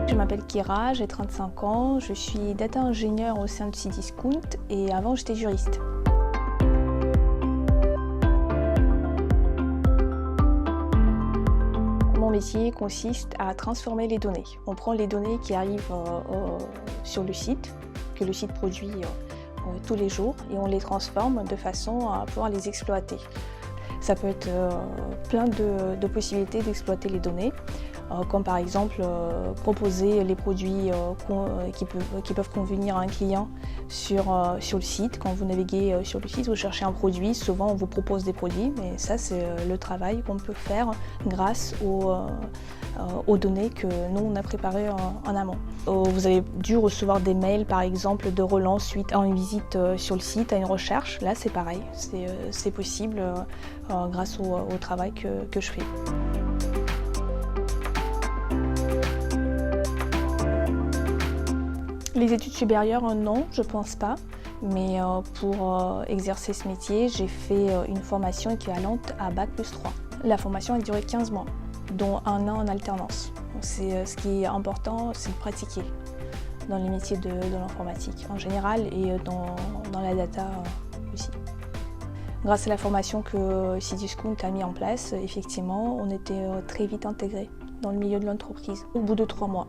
Je m'appelle Kira, j'ai 35 ans, je suis data ingénieure au sein de Cdiscount et avant j'étais juriste. Mon métier consiste à transformer les données. On prend les données qui arrivent sur le site, que le site produit tous les jours, et on les transforme de façon à pouvoir les exploiter. Ça peut être plein de possibilités d'exploiter les données, comme par exemple proposer les produits qui peuvent convenir à un client sur le site. Quand vous naviguez sur le site, vous cherchez un produit, souvent on vous propose des produits, mais ça c'est le travail qu'on peut faire grâce aux données que nous on a préparées en amont. Vous avez dû recevoir des mails par exemple de relance suite à une visite sur le site, à une recherche. Là c'est pareil, c'est possible grâce au travail que je fais. Les études supérieures, non, je pense pas. Mais pour exercer ce métier, j'ai fait une formation équivalente à Bac+3. La formation a duré 15 mois, dont 1 an en alternance. Ce qui est important, c'est de pratiquer dans les métiers de l'informatique en général et dans la data aussi. Grâce à la formation que Cdiscount a mis en place, effectivement, on était très vite intégrés dans le milieu de l'entreprise, au bout de 3 mois.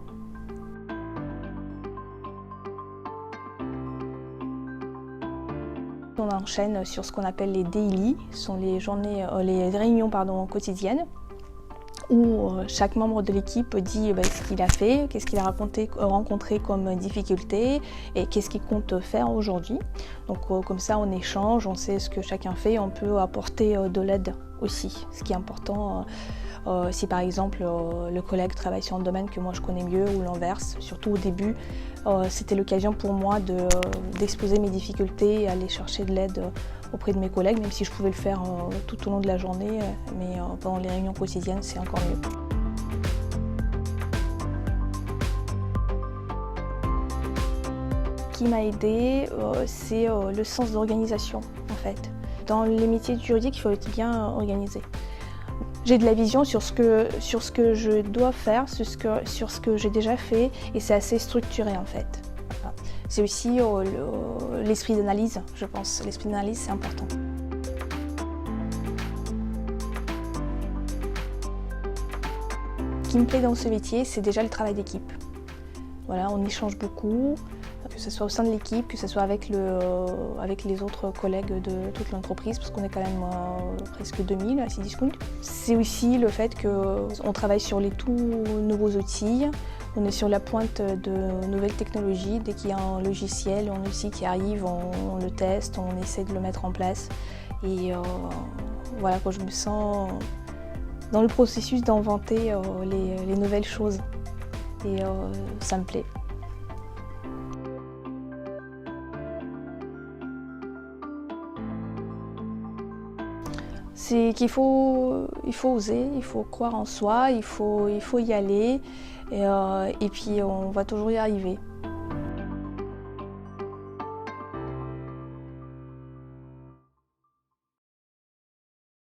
On enchaîne sur ce qu'on appelle les daily, ce sont les réunions quotidiennes, où chaque membre de l'équipe dit ce qu'il a fait, qu'est-ce qu'il a rencontré comme difficulté et qu'est-ce qu'il compte faire aujourd'hui. Donc comme ça on échange, on sait ce que chacun fait, on peut apporter de l'aide aussi, ce qui est important. Si par exemple le collègue travaille sur un domaine que moi je connais mieux ou l'inverse, surtout au début, c'était l'occasion pour moi d'exposer mes difficultés et aller chercher de l'aide auprès de mes collègues, même si je pouvais le faire tout au long de la journée, mais pendant les réunions quotidiennes c'est encore mieux. Ce qui m'a aidée, c'est le sens d'organisation en fait. Dans les métiers juridiques, il faut être bien organisé. J'ai de la vision sur ce que je dois faire, sur ce que j'ai déjà fait, et c'est assez structuré en fait. Voilà. C'est aussi l'esprit d'analyse, je pense. L'esprit d'analyse, c'est important. Ce qui me plaît dans ce métier, c'est déjà le travail d'équipe. Voilà, on échange beaucoup, que ce soit au sein de l'équipe, que ce soit avec les autres collègues de toute l'entreprise, parce qu'on est quand même presque 2000 à Cdiscount. C'est aussi le fait qu'on travaille sur les tout nouveaux outils, on est sur la pointe de nouvelles technologies. Dès qu'il y a un logiciel, un outil qui arrive, on le teste, on essaie de le mettre en place. Et voilà, quand je me sens dans le processus d'inventer les nouvelles choses. Et ça me plaît. C'est qu'il faut oser, il faut croire en soi, il faut y aller et puis on va toujours y arriver.